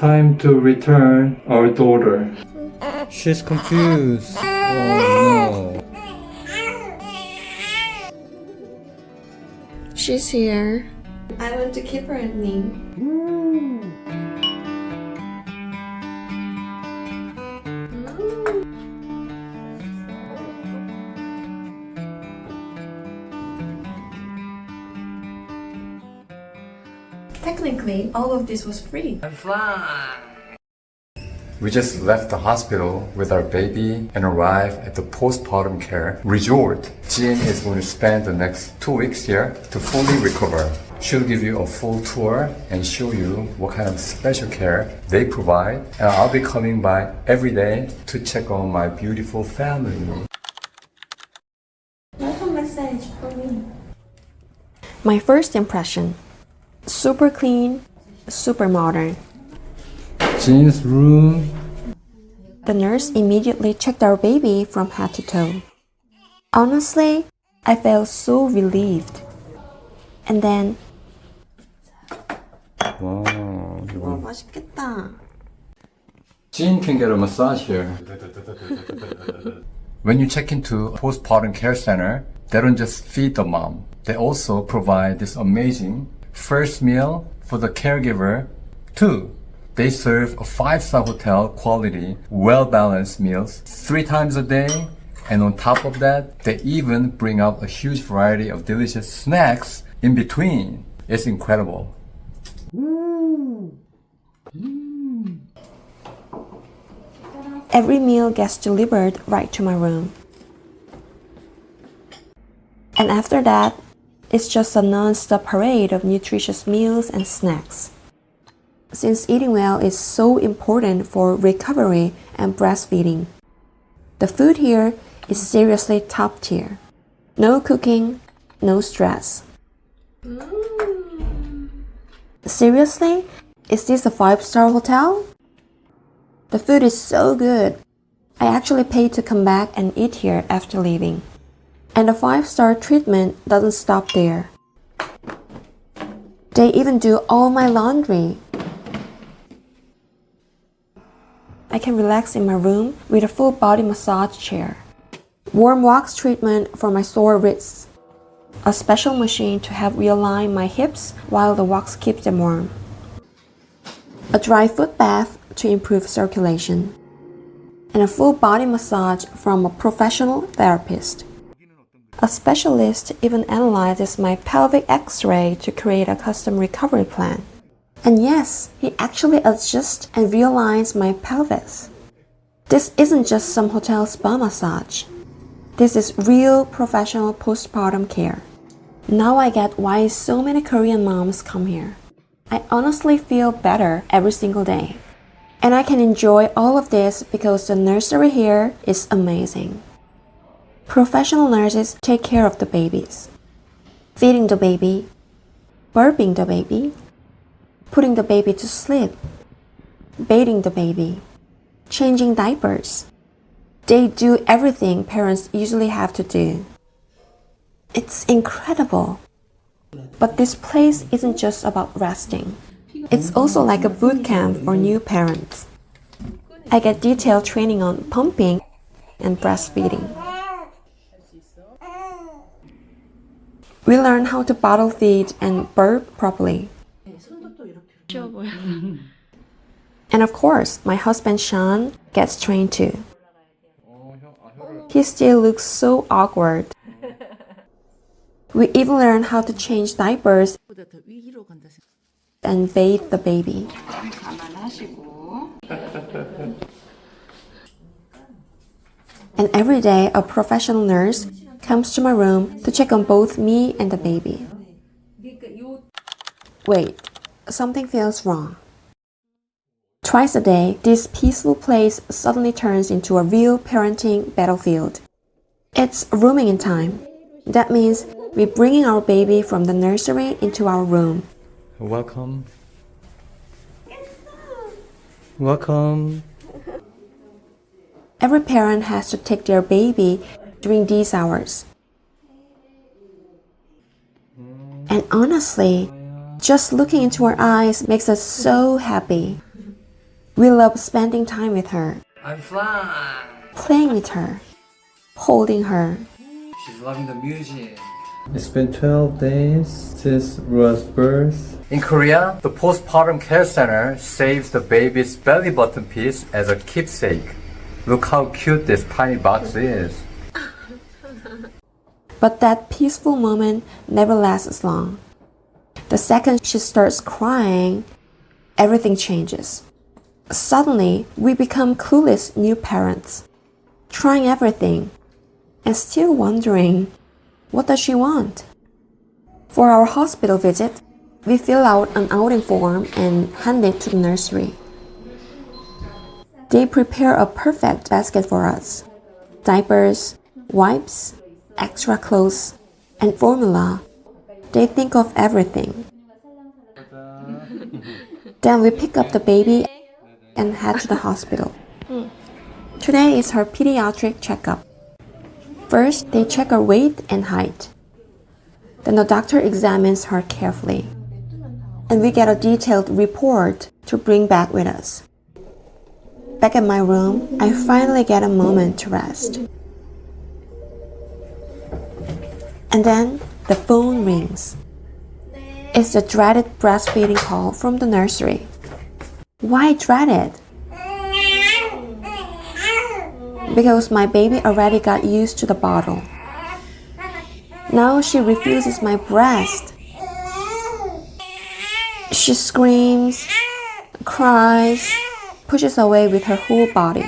time to return our daughter. She's confused. Oh no. She's here. I want to keep her at me. Technically, all of this was free. We just left the hospital with our baby and arrived at the postpartum care resort. Jin is going to spend the next 2 weeks here to fully recover. She'll give you a full tour and show you what kind of special care they provide. And I'll be coming by every day to check on my beautiful family. Welcome message for me. My first impression, super clean, super modern. Jin's room. The nurse immediately checked our baby from head to toe. Honestly, I felt so relieved. And then, Wow. 와, 맛있겠다. Jin can get a massage here. When you check into a postpartum care center, they don't just feed the mom. They also provide this amazing first meal for the caregiver too. They serve a 5-star hotel quality, well-balanced meals 3 times a day. And on top of that, they even bring out a huge variety of delicious snacks in between. It's incredible. Every meal gets delivered right to my room. And after that, it's just a non-stop parade of nutritious meals and snacks. Since eating well is so important for recovery and breastfeeding, the food here is seriously top tier. No cooking, no stress. Seriously? Is this a 5-star hotel? The food is so good. I actually paid to come back and eat here after leaving. And the 5-star treatment doesn't stop there. They even do all my laundry. I can relax in my room with a full body massage chair. Warm wax treatment for my sore wrists. A special machine to help realign my hips while the wax keeps them warm. A dry foot bath to improve circulation. And a full body massage from a professional therapist. A specialist even analyzes my pelvic x-ray to create a custom recovery plan. And yes, he actually adjusts and realigns my pelvis. This isn't just some hotel spa massage. This is real professional postpartum care. Now I get why so many Korean moms come here. I honestly feel better every single day. And I can enjoy all of this because the nursery here is amazing. Professional nurses take care of the babies. Feeding the baby, burping the baby, putting the baby to sleep, bathing the baby, changing diapers. They do everything parents usually have to do. It's incredible. But this place isn't just about resting. It's also like a boot camp for new parents. I get detailed training on pumping and breastfeeding. We learn how to bottle feed and burp properly. And of course, my husband Sean gets trained too. He still looks so awkward. We even learn how to change diapers and bathe the baby. And every day, a professional nurse comes to my room to check on both me and the baby. Wait, something feels wrong. Twice a day, this peaceful place suddenly turns into a real parenting battlefield. It's rooming in time. That means we're bringing our baby from the nursery into our room. Welcome. Welcome. Every parent has to take their baby during these hours. And honestly, just looking into her eyes makes us so happy. We love spending time with her, I'm flying. playing with her, holding her. She's loving the music. It's been 12 days since Rua's birth. In Korea, the postpartum care center saves the baby's belly button piece as a keepsake. Look how cute this tiny box is. But that peaceful moment never lasts long. The second she starts crying, everything changes. Suddenly, we become clueless new parents, trying everything, and still wondering, what does she want? For our hospital visit, we fill out an outing form and hand it to the nursery. They prepare a perfect basket for us. Diapers, wipes, extra clothes, and formula. They think of everything. Then we pick up the baby and head to the hospital. Today is her pediatric checkup. First, they check her weight and height. Then the doctor examines her carefully. And we get a detailed report to bring back with us. Back at my room, I finally get a moment to rest. And then the phone rings. It's the dreaded breastfeeding call from the nursery. Why dreaded? Because my baby already got used to the bottle. Now she refuses my breast. She screams, cries, pushes away with her whole body.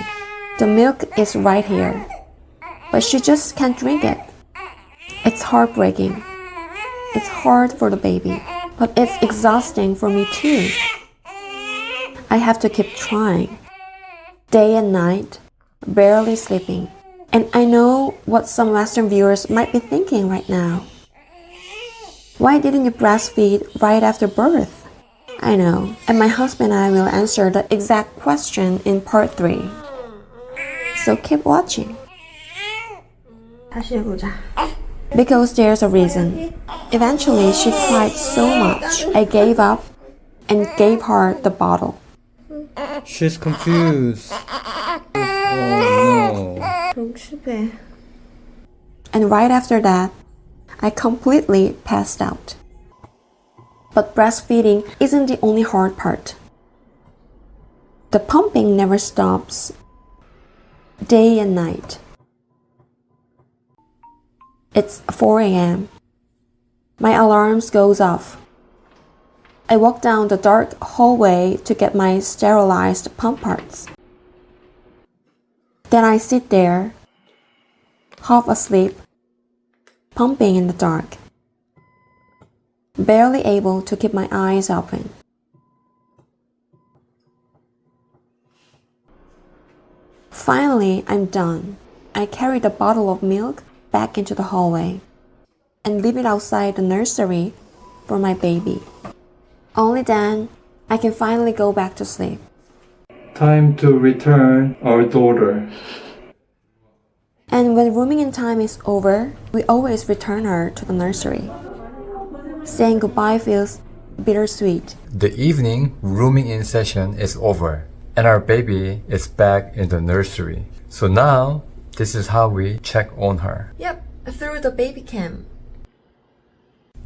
The milk is right here, but she just can't drink it. It's heartbreaking. It's hard for the baby, but it's exhausting for me too. I have to keep trying, day and night, barely sleeping. And I know what some Western viewers might be thinking right now. Why didn't you breastfeed right after birth? I know, and my husband and I will answer the exact question in part 3. So keep watching. 다시 해보자. Because there's a reason. Eventually, she cried so much, I gave up and gave her the bottle. She's confused. Oh no. 정치배. And right after that, I completely passed out. But breastfeeding isn't the only hard part. The pumping never stops, day and night. It's 4 a.m. My alarms goes off. I walk down the dark hallway to get my sterilized pump parts. Then I sit there, half asleep, pumping in the dark, barely able to keep my eyes open. Finally, I'm done. I carry the bottle of milk back into the hallway and leave it outside the nursery for my baby. Only then I can finally go back to sleep. Time to return our daughter. And when rooming in time is over, we always return her to the nursery. Saying goodbye feels bittersweet. The evening rooming in session is over and our baby is back in the nursery. So now, this is how we check on her. Yep, through the baby cam.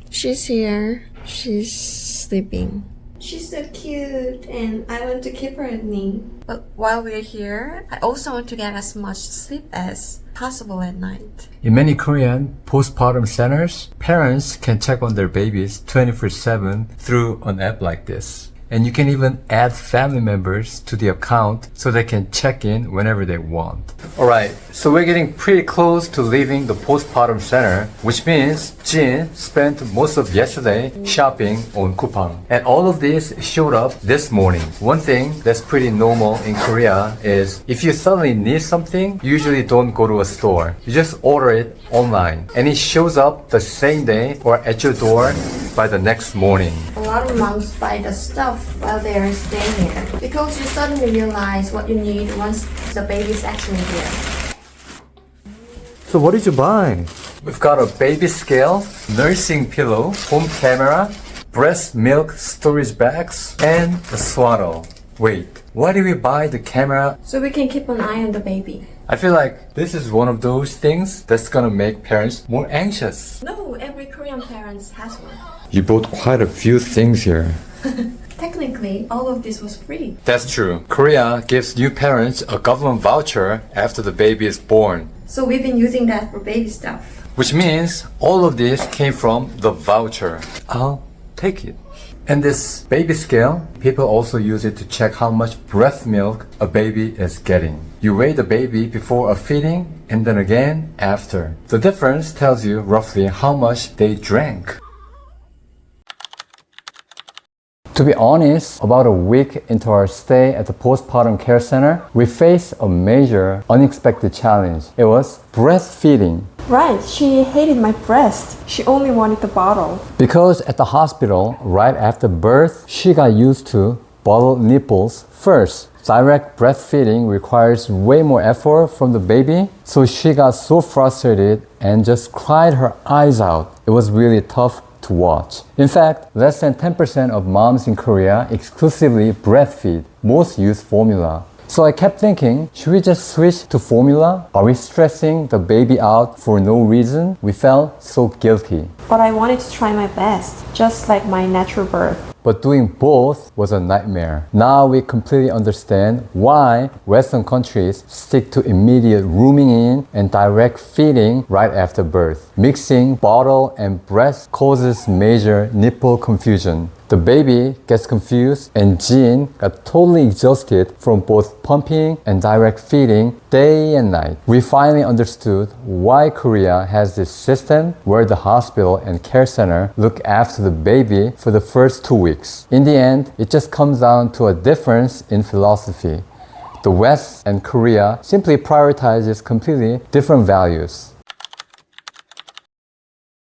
She's here. She's sleeping. She's so cute and I want to keep her at me. But while we're here, I also want to get as much sleep as possible at night. In many Korean postpartum centers, parents can check on their babies 24/7 through an app like this. And you can even add family members to the account so they can check in whenever they want. Alright, so we're getting pretty close to leaving the postpartum center, which means Jin spent most of yesterday shopping on Coupang. And all of this showed up this morning. One thing that's pretty normal in Korea is if you suddenly need something, you usually don't go to a store. You just order it online. And it shows up the same day or at your door by the next morning. A lot of moms buy the stuff while they are staying here because you suddenly realize what you need once the baby's actually here. So what did you buy? We've got a baby scale, nursing pillow, home camera, breast milk storage bags, and a swaddle. Wait, Why did we buy the camera? So we can keep an eye on the baby. I feel like this is one of those things that's gonna make parents more anxious. No, every Korean parent has one. You bought quite a few things here. Technically, all of this was free. That's true. Korea gives new parents a government voucher after the baby is born. So we've been using that for baby stuff. Which means all of this came from the voucher. I'll take it. And this baby scale, people also use it to check how much breast milk a baby is getting. You weigh the baby before a feeding and then again after. The difference tells you roughly how much they drank. To be honest, about a week into our stay at the postpartum care center, we faced a major, unexpected challenge. It was breastfeeding. Right, she hated my breast. She only wanted the bottle. Because at the hospital, right after birth, she got used to bottled nipples first. Direct breastfeeding requires way more effort from the baby, so she got so frustrated and just cried her eyes out. It was really tough to watch. In fact, less than 10% of moms in Korea exclusively breastfeed. Most use formula. So I kept thinking, should we just switch to formula? Are we stressing the baby out for no reason? We felt so guilty. But I wanted to try my best, just like my natural birth. But doing both was a nightmare. Now we completely understand why Western countries stick to immediate rooming in and direct feeding right after birth. Mixing bottle and breast causes major nipple confusion. The baby gets confused and Jean got totally exhausted from both pumping and direct feeding day and night. We finally understood why Korea has this system where the hospital and care center look after the baby for the first 2 weeks. In the end, it just comes down to a difference in philosophy. The West and Korea simply prioritizes completely different values.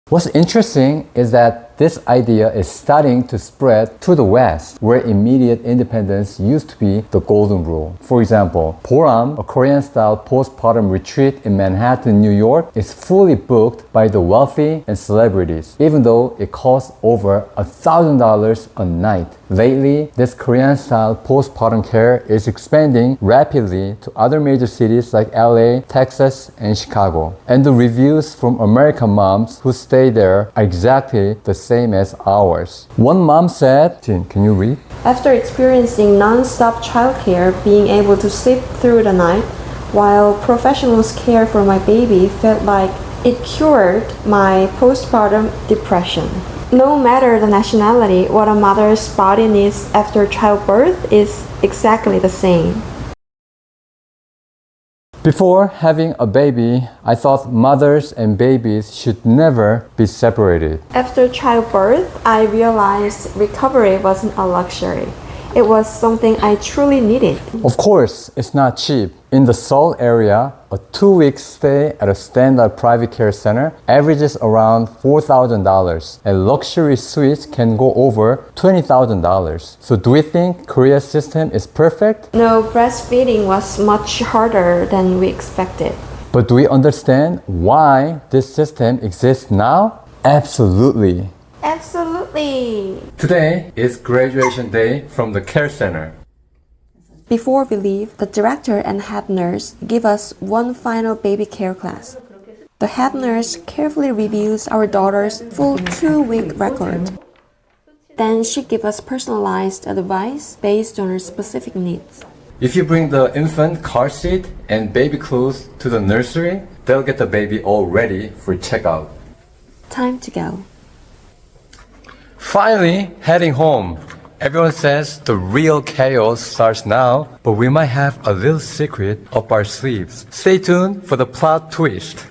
What's interesting is that this idea is starting to spread to the West, where immediate independence used to be the golden rule. For example, Boram, a Korean-style postpartum retreat in Manhattan, New York, is fully booked by the wealthy and celebrities, even though it costs over $1,000 a night. Lately, this Korean-style postpartum care is expanding rapidly to other major cities like LA, Texas, and Chicago. And the reviews from American moms who stay there are exactly the same as ours. One mom said, Jin, can you read? After experiencing non-stop childcare, being able to sleep through the night while professionals care for my baby felt like it cured my postpartum depression. No matter the nationality, what a mother's body needs after childbirth is exactly the same. Before having a baby, I thought mothers and babies should never be separated. After childbirth, I realized recovery wasn't a luxury. It was something I truly needed. Of course, it's not cheap. In the Seoul area, a 2-week stay at a standard private care center averages around $4,000. A luxury suite can go over $20,000. So do we think Korea's system is perfect? No, breastfeeding was much harder than we expected. But do we understand why this system exists now? Absolutely. Absolutely! Today is graduation day from the care center. Before we leave, the director and head nurse give us one final baby care class. The head nurse carefully reviews our daughter's full 2-week record. Then she gives us personalized advice based on her specific needs. If you bring the infant car seat and baby clothes to the nursery, they'll get the baby all ready for checkout. Time to go. Finally, heading home. Everyone says the real chaos starts now, but we might have a little secret up our sleeves. Stay tuned for the plot twist.